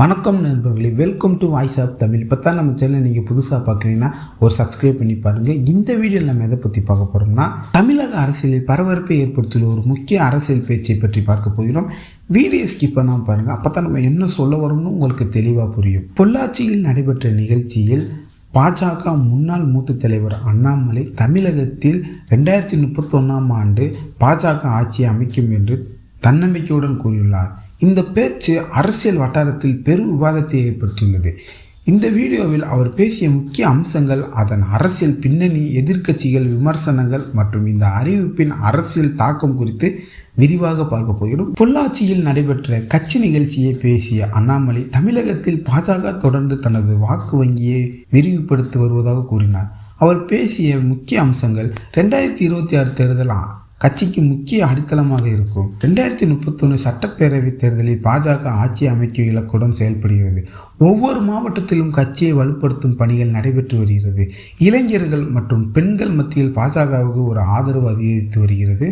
வணக்கம் நண்பர்களே, welcome to voice of Tamil. இப்போ தான் நம்ம சேனல் நீங்கள் புதுசாக பார்க்குறீங்கன்னா ஒரு சப்ஸ்கிரைப் பண்ணி பாருங்கள். இந்த வீடியோவில் நம்ம எதை பற்றி பார்க்க போகிறோம்னா, தமிழக அரசியலில் பரபரப்பை ஏற்படுத்தியுள்ள ஒரு முக்கிய அரசியல் பேச்சை பற்றி பார்க்க போகிறோம். வீடியோ ஸ்கிப் பண்ணாமல் பாருங்கள், அப்போ தான் நம்ம என்ன சொல்ல வரோம்னு உங்களுக்கு தெளிவாக புரியும். பொள்ளாச்சியில் நடைபெற்ற நிகழ்ச்சியில் பாஜக முன்னாள் மூத்த தலைவர் அண்ணாமலை தமிழகத்தில் 2031 பாஜக ஆட்சி அமைக்கும் என்று தன்னம்பிக்கையுடன் கூறியுள்ளார். இந்த பேச்சு அரசியல் வட்டாரத்தில் பெரும் விவாதத்தை ஏற்படுத்தியுள்ளது. இந்த வீடியோவில் அவர் பேசிய முக்கிய அம்சங்கள், அதன் அரசியல் பின்னணி, எதிர்க்கட்சிகள் விமர்சனங்கள் மற்றும் இந்த அறிவிப்பின் அரசியல் தாக்கம் குறித்து விரிவாக பார்க்க போகிறோம். பொள்ளாச்சியில் நடைபெற்ற கட்சி நிகழ்ச்சியை பேசிய அண்ணாமலை தமிழகத்தில் பாஜக தொடர்ந்து தனது வாக்கு வங்கியை விரிவுபடுத்தி வருவதாக கூறினார். அவர் பேசிய முக்கிய அம்சங்கள்: 2026 தேர்தல் கட்சிக்கு முக்கிய அடித்தளமாக இருக்கும். 2031 சட்டப்பேரவை தேர்தலில் பாஜக ஆட்சி அமைக்கும் இலக்குடன் செயல்படுகிறது. ஒவ்வொரு மாவட்டத்திலும் கட்சியை வலுப்படுத்தும் பணிகள் நடைபெற்று வருகிறது. இளைஞர்கள் மற்றும் பெண்கள் மத்தியில் பாஜகவுக்கு ஒரு ஆதரவு அதிகரித்து வருகிறது.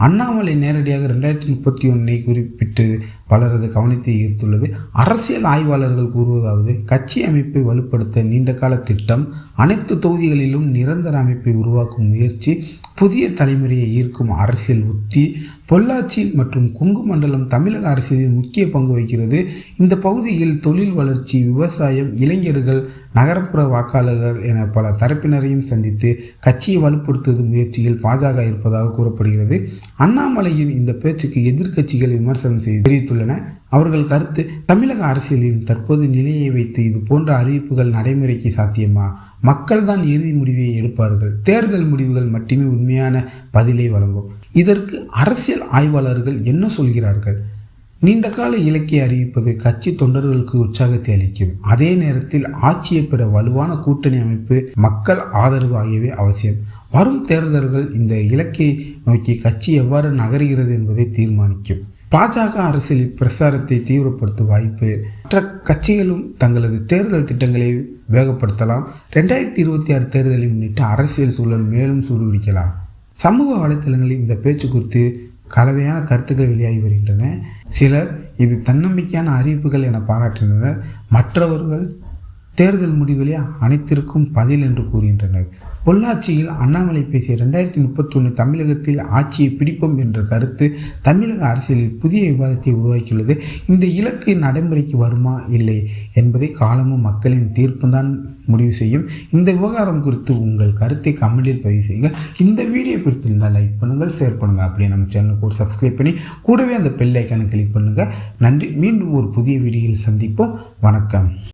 அண்ணாமலை நேரடியாக 2031 குறிப்பிட்டு பலரது கவனத்தை ஈர்த்துள்ளது. அரசியல் ஆய்வாளர்கள் கூறுவதாவது: கட்சி அமைப்பை வலுப்படுத்த நீண்டகால திட்டம், அனைத்து தொகுதிகளிலும் நிரந்தர அமைப்பை உருவாக்கும் முயற்சி, புதிய தலைமுறையை ஈர்க்கும் அரசியல் உத்தி. பொள்ளாச்சி மற்றும் கொங்கு மண்டலம் தமிழக அரசியலில் முக்கிய பங்கு வகிக்கிறது. இந்த பகுதியில் தொழில் வளர்ச்சி, விவசாயம், இளைஞர்கள், நகர்ப்புற வாக்காளர்கள் என பல தரப்பினரையும் சந்தித்து கட்சியை வலுப்படுத்துவது முயற்சியில் பாஜக இருப்பதாக கூறப்படுகிறது. அண்ணாமலையின் இந்த பேச்சுக்கு எதிர்க்கட்சிகள் விமர்சனம் தெரிவித்துள்ளன. அவர்கள் கருத்து: தமிழக அரசியலின் தற்போது நிலையை வைத்து இது போன்ற அறிவிப்புகள் நடைமுறைக்கு சாத்தியமா? மக்கள் தான் இறுதி முடிவை எடுப்பார்கள். தேர்தல் முடிவுகள் மட்டுமே உண்மையான பதிலை வழங்கும். இதற்கு அரசியல் ஆய்வாளர்கள் என்ன சொல்கிறார்கள்? நீண்டகால இலக்கை அறிவிப்பது கட்சி தொண்டர்களுக்கு உற்சாகத்தை அளிக்கும். அதே நேரத்தில் ஆட்சியை பெற வலுவான கூட்டணி அமைப்பு, மக்கள் ஆதரவு ஆகியவை அவசியம். வரும் தேர்தல்கள் இந்த இலக்கை நோக்கி கட்சி எவ்வாறு நகர்கிறது என்பதை தீர்மானிக்கும். பாஜக அரசியலில் பிரச்சாரத்தை தீவிரப்படுத்தும் வாய்ப்பு. மற்ற கட்சிகளும் தங்களது தேர்தல் திட்டங்களை வேகப்படுத்தலாம். 2026 தேர்தலை முன்னிட்டு அரசியல் சூழல் மேலும் சூடுபிடிக்கலாம். சமூக வலைத்தளங்களில் இந்த பேச்சு குறித்து கலவையான கருத்துக்கள் வெளியாகி வருகின்றன. சிலர் இது தன்னம்பிக்கையான அறிவிப்புகள் என பாராட்டினர். மற்றவர்கள் தேர்தல் முடிவுகளே அனைத்திற்கும் பதில் என்று கூறுகின்றனர். பொள்ளாச்சியில் அண்ணாமலை பேசிய 2031 தமிழகத்தில் ஆட்சியை பிடிப்போம் என்ற கருத்து தமிழக அரசியலில் புதிய விவாதத்தை உருவாக்கியுள்ளது. இந்த இலக்கு நடைமுறைக்கு வருமா இல்லை என்பதை காலமும் மக்களின் தீர்ப்புதான் முடிவு செய்யும். இந்த விவகாரம் குறித்து உங்கள் கருத்தை கமெண்டில் பதிவு செய்யுங்கள். இந்த வீடியோ பிடித்திருந்தால் லைக் பண்ணுங்கள், ஷேர் பண்ணுங்கள். அப்படியே நம்ம சேனலுக்கு ஒரு சப்ஸ்கிரைப் பண்ணி கூடவே அந்த பெல் ஐக்கானை கிளிக் பண்ணுங்கள். நன்றி. மீண்டும் ஒரு புதிய வீடியோவில் சந்திப்போம். வணக்கம்.